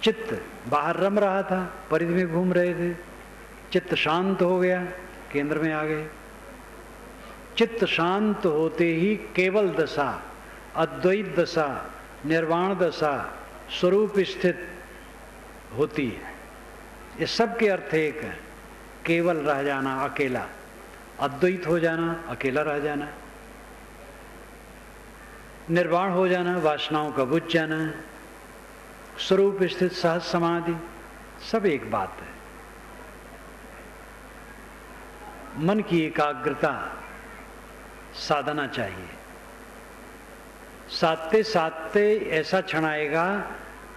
चित्त बाहर रम रहा था, परिधि में घूम रहे थे, चित्त शांत हो गया, केंद्र में आ गए। चित्त शांत होते ही केवल दशा, अद्वैत दशा, निर्वाण दशा, स्वरूप स्थित होती है। ये सब के अर्थ एक है। केवल रह जाना, अकेला, अद्वैत हो जाना, अकेला रह जाना, निर्वाण हो जाना, वासनाओं का बुझ जाना, स्वरूप स्थित सहज समाधि, सब एक बात है। मन की एकाग्रता साधना चाहिए। साधते साधते ऐसा क्षण आएगा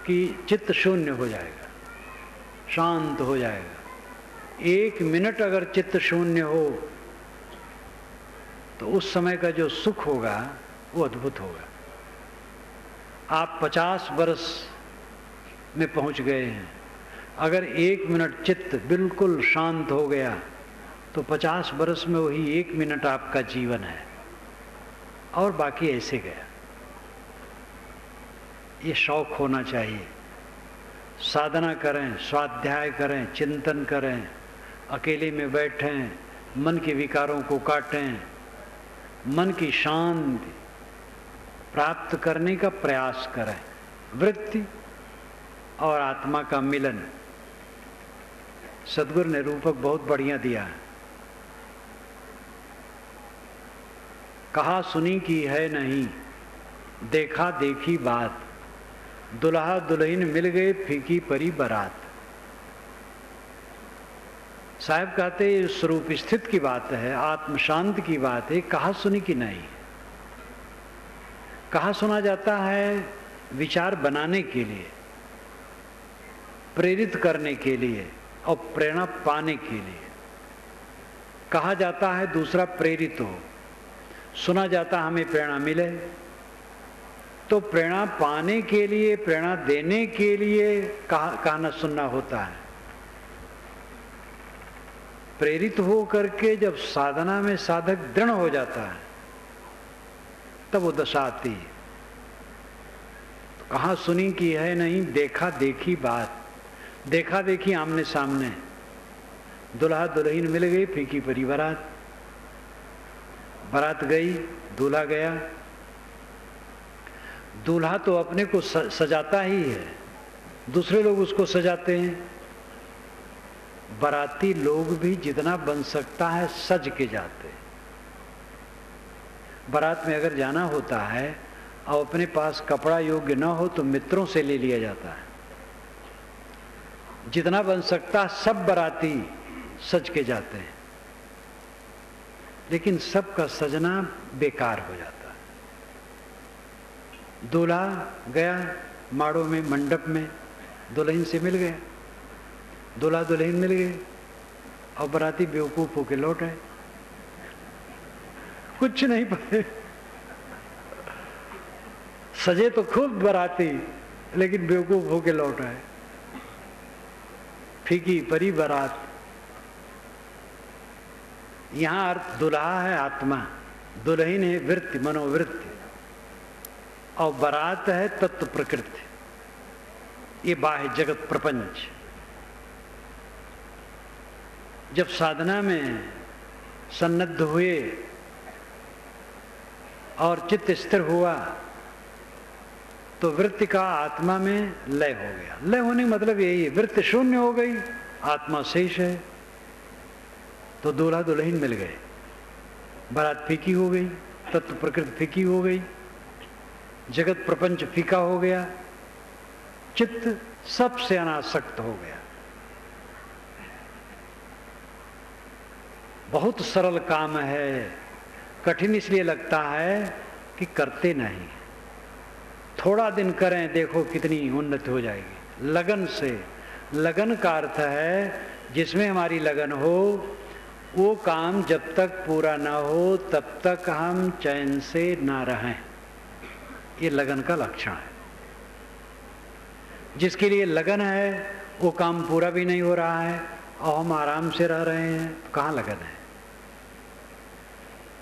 कि चित्त शून्य हो जाएगा, शांत हो जाएगा। 1 मिनट अगर चित्त शून्य हो तो उस समय का जो सुख होगा वो अद्भुत होगा। आप 50 वर्ष में पहुंच गए हैं, अगर 1 मिनट चित्त बिल्कुल शांत हो गया तो 50 वर्ष में वही 1 मिनट आपका जीवन है, और बाकी ऐसे गया। ये शौक होना चाहिए। साधना करें, स्वाध्याय करें, चिंतन करें, अकेले में बैठें, मन के विकारों को काटें, मन की शांति प्राप्त करने का प्रयास करें। वृत्ति और आत्मा का मिलन। सद्गुरु ने रूपक बहुत बढ़िया दिया है। कहा सुनी की है नहीं, देखा देखी बात, दुल्हा दुल्हन मिल गए फीकी परी बारात। साहब कहते स्वरूप स्थित की बात है, आत्म शांत की बात है, कहा सुनी की नहीं। कहा सुना जाता है विचार बनाने के लिए, प्रेरित करने के लिए और प्रेरणा पाने के लिए। कहा जाता है दूसरा प्रेरित हो, सुना जाता हमें प्रेरणा मिले। तो प्रेरणा पाने के लिए, प्रेरणा देने के लिए कहना सुनना होता है। प्रेरित हो करके जब साधना में साधक दृढ़ हो जाता है तब वो दशा आती है। तो कहाँ सुनी की है नहीं, देखा देखी बात। देखा देखी आमने सामने, दुल्हा दुल्हन मिल गई फीकी परी बारात। बारात गई, दूल्हा गया। दूल्हा तो अपने को सजाता ही है, दूसरे लोग उसको सजाते हैं। बाराती लोग भी जितना बन सकता है सज के जाते हैं। बारात में अगर जाना होता है और अपने पास कपड़ा योग्य न हो तो मित्रों से ले लिया जाता है। जितना बन सकता सब बाराती सज के जाते हैं, लेकिन सबका सजना बेकार हो जाता है। दूल्हा गया माड़ों में, मंडप में, दुल्हन से मिल गया, दूल्हा दुल्हन मिल गए और बाराती बेवकूफ होके लौट आए, कुछ नहीं पाए। सजे तो खूब बाराती, लेकिन बेवकूफ होके लौट आए। फीकी परी बारात। यहां अर्थ दुल्हा है आत्मा, दुल्हन है वृत्ति, मनोवृत्ति, और बारात है तत्व प्रकृति, ये बाह्य जगत प्रपंच। जब साधना में सन्नद्ध हुए और चित्त स्थिर हुआ तो वृत्ति का आत्मा में लय हो गया। लय होने का मतलब यही है, वृत्ति शून्य हो गई, आत्मा शेष है। तो दूल्हा दुल्हन मिल गए, बारात फीकी हो गई, तत्व प्रकृति फीकी हो गई, जगत प्रपंच फीका हो गया, चित्त सबसे अनासक्त हो गया। बहुत सरल काम है, कठिन इसलिए लगता है कि करते नहीं। थोड़ा दिन करें, देखो कितनी उन्नति हो जाएगी। लगन से, लगन का अर्थ है जिसमें हमारी लगन हो, वो काम जब तक पूरा ना हो तब तक हम चैन से ना रहें। ये लगन का लक्षण है। जिसके लिए लगन है वो काम पूरा भी नहीं हो रहा है और हम आराम से रह रहे हैं, तो कहाँ लगन है?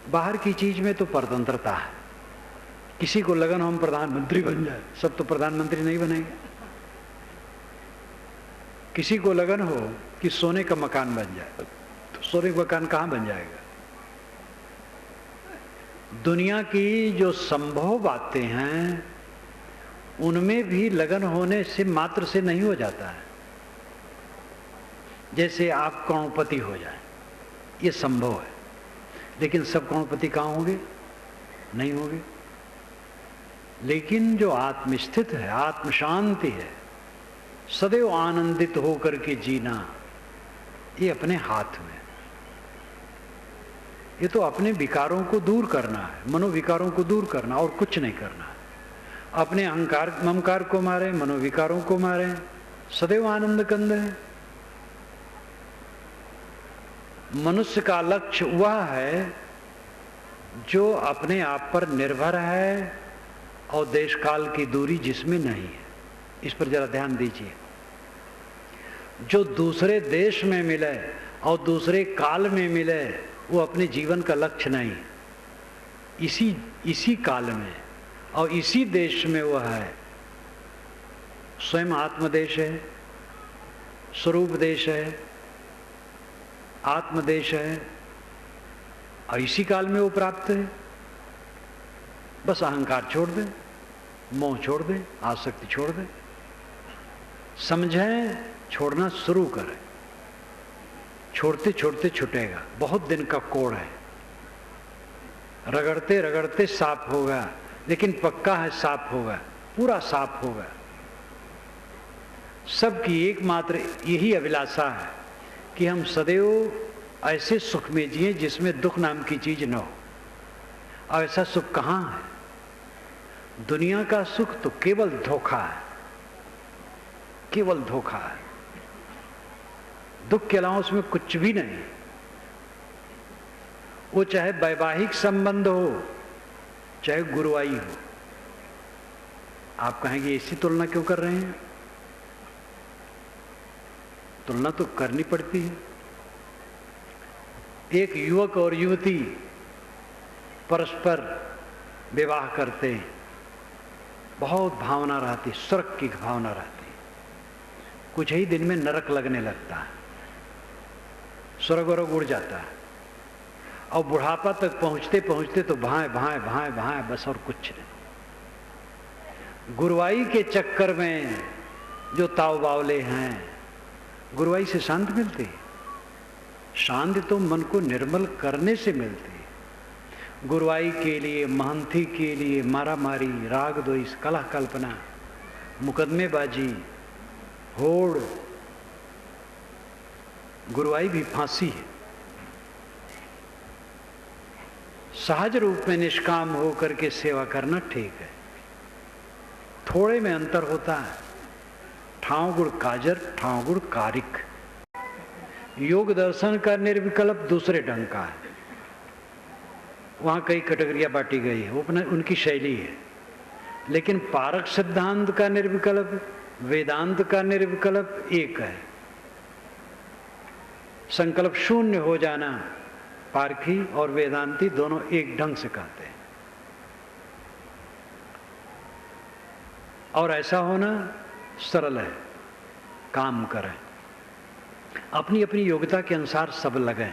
बाहर की चीज में तो परतंत्रता है। किसी को लगन हम प्रधानमंत्री बन जाए, सब तो प्रधानमंत्री नहीं बनेंगे। किसी को लगन हो कि सोने का मकान बन जाए, तो सोने का मकान कहां बन जाएगा? दुनिया की जो संभव बातें हैं उनमें भी लगन होने से मात्र से नहीं हो जाता है। जैसे आप करोड़पति हो जाए, ये संभव है, लेकिन सब करोड़पति कहां होंगे? नहीं होंगे। लेकिन जो आत्मस्थित है, आत्म शांति है, सदैव आनंदित होकर के जीना, ये अपने हाथ में। ये तो अपने विकारों को दूर करना है, मनोविकारों को दूर करना, और कुछ नहीं करना है। अपने अहंकार ममकार को मारे, मनोविकारों को मारे, सदैव आनंद कंद है। मनुष्य का लक्ष्य वह है जो अपने आप पर निर्भर है और देश काल की दूरी जिसमें नहीं है। इस पर जरा ध्यान दीजिए। जो दूसरे देश में मिले और दूसरे काल में मिले वो अपने जीवन का लक्ष्य नहीं। इसी काल में और इसी देश में वह है। स्वयं आत्मदेश है, स्वरूप देश है, आत्मदेश है, और इसी काल में वो प्राप्त है। बस अहंकार छोड़ दे, मोह छोड़ दे, आसक्ति छोड़ दे, समझें, छोड़ना शुरू करें। छोड़ते छोड़ते छूटेगा। बहुत दिन का कोड़ है, रगड़ते रगड़ते साफ होगा, लेकिन पक्का है साफ होगा, पूरा साफ होगा। सबकी एकमात्र यही अभिलाषा है कि हम सदैव ऐसे सुख में जिए जिसमें दुख नाम की चीज न हो। और ऐसा सुख कहाँ है? दुनिया का सुख तो केवल धोखा है, केवल धोखा है। दुख के अलावा उसमें कुछ भी नहीं। वो चाहे वैवाहिक संबंध हो, चाहे गुरुवाई हो। आप कहेंगे ऐसी तुलना क्यों कर रहे हैं? तुलना तो करनी पड़ती है। एक युवक और युवती परस्पर विवाह करते हैं, बहुत भावना रहती, स्वर्ग की भावना रहती। कुछ ही दिन में नरक लगने लगता है, स्वर्ग और उड़ जाता है, और बुढ़ापा तक पहुंचते पहुंचते तो भाएं भाएं भाएं भाएं, बस और कुछ नहीं। गुरुवाई के चक्कर में जो ताव बावले हैं, गुरुवाई से शांति मिलती है। शांति तो मन को निर्मल करने से मिलती है। गुरुवाई के लिए, महंती के लिए मारामारी, राग द्वेष, कलह कल्पना, मुकदमेबाजी, होड़, गुरुवाई भी फांसी है। सहज रूप में निष्काम होकर के सेवा करना ठीक है। थोड़े में अंतर होता है। ठाव गुण काजर, ठाव गुण कारिक। योग दर्शन का निर्विकल्प दूसरे ढंग का है। वहां कई कैटेगरियां बांटी गई है, वो अपना उनकी शैली है। लेकिन पारक सिद्धांत का निर्विकल्प, वेदांत का निर्विकल्प एक है। संकल्प शून्य हो जाना पारखी और वेदांती दोनों एक ढंग से कहते हैं। और ऐसा होना सरल है। काम करें, अपनी अपनी योग्यता के अनुसार सब लगें।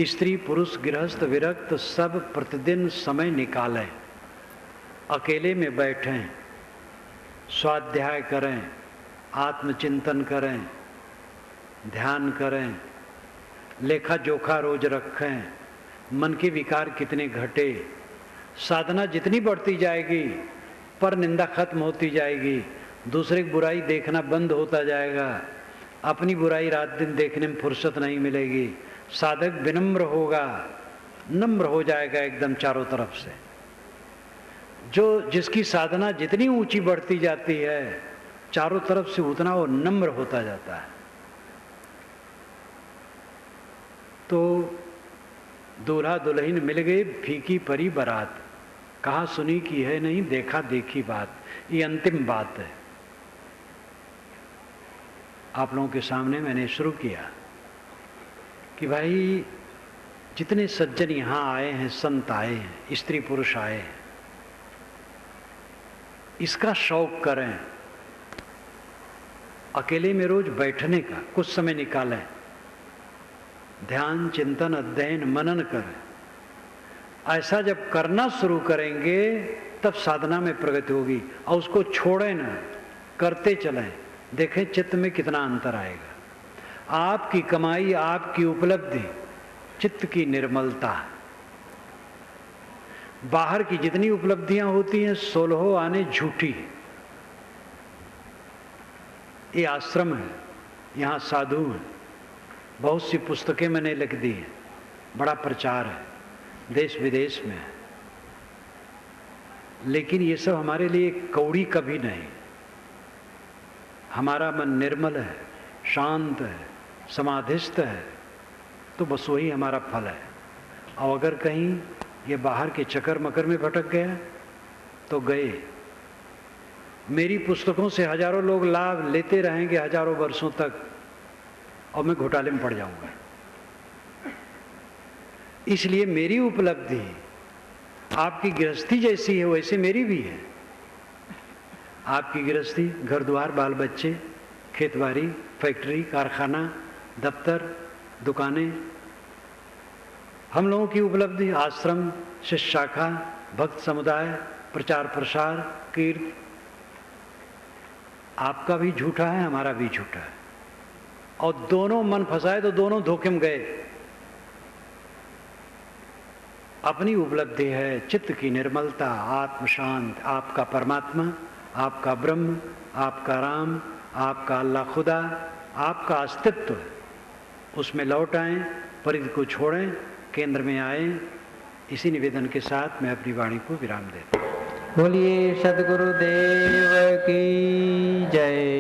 स्त्री पुरुष गृहस्थ विरक्त सब प्रतिदिन समय निकालें। अकेले में बैठें, स्वाध्याय करें, आत्मचिंतन करें, ध्यान करें, लेखा जोखा रोज रखें। मन के विकार कितने घटे। साधना जितनी बढ़ती जाएगी पर निंदा खत्म होती जाएगी। दूसरे की बुराई देखना बंद होता जाएगा। अपनी बुराई रात दिन देखने में फुर्सत नहीं मिलेगी। साधक विनम्र होगा, नम्र हो जाएगा एकदम चारों तरफ से। जो जिसकी साधना जितनी ऊंची बढ़ती जाती है चारों तरफ से उतना वो नम्र होता जाता है। तो दूल्हा दुल्हन मिल गए, फीकी परी बारात। कहा सुनी की है नहीं, देखा देखी बात। ये अंतिम बात है। आप लोगों के सामने मैंने शुरू किया कि भाई जितने सज्जन यहाँ आए हैं, संत आए हैं, स्त्री पुरुष आए हैं, इसका शौक करें। अकेले में रोज बैठने का कुछ समय निकालें। ध्यान, चिंतन, अध्ययन, मनन करें। ऐसा जब करना शुरू करेंगे तब साधना में प्रगति होगी। और उसको छोड़ें ना, करते चलें। देखें चित्त में कितना अंतर आएगा। आपकी कमाई, आपकी उपलब्धि चित्त की निर्मलता। बाहर की जितनी उपलब्धियां होती हैं 16 आने झूठी। ये आश्रम है, यहाँ साधु हैं, बहुत सी पुस्तकें मैंने लिख दी हैं, बड़ा प्रचार है, देश विदेश में है। लेकिन ये सब हमारे लिए कौड़ी कभी नहीं। हमारा मन निर्मल है, शांत है, समाधिस्थ है, तो बस वही हमारा फल है। और अगर कहीं ये बाहर के चक्कर मकर में भटक गया तो गए। मेरी पुस्तकों से हजारों लोग लाभ लेते रहेंगे हजारों वर्षों तक, और मैं घोटाले में पड़ जाऊंगा। इसलिए मेरी उपलब्धि आपकी गृहस्थी जैसी है वैसे मेरी भी है। आपकी गृहस्थी घर द्वार, बाल बच्चे, खेतबाड़ी, फैक्ट्री, कारखाना, दफ्तर, दुकानें। हम लोगों की उपलब्धि आश्रम, शिष्य शाखा, भक्त समुदाय, प्रचार प्रसार, कीर्त। आपका भी झूठा है, हमारा भी झूठा है। और दोनों मन फंसाए तो दोनों धोखे में गए। अपनी उपलब्धि है चित्त की निर्मलता, आत्म शांत, आपका परमात्मा, आपका ब्रह्म, आपका राम, आपका अल्लाह खुदा, आपका अस्तित्व है। उसमें लौट आएं, परिधि को छोड़ें, केंद्र में आएं। इसी निवेदन के साथ मैं अपनी वाणी को विराम देता हूँ। बोलिए सद्गुरुदेव की जय।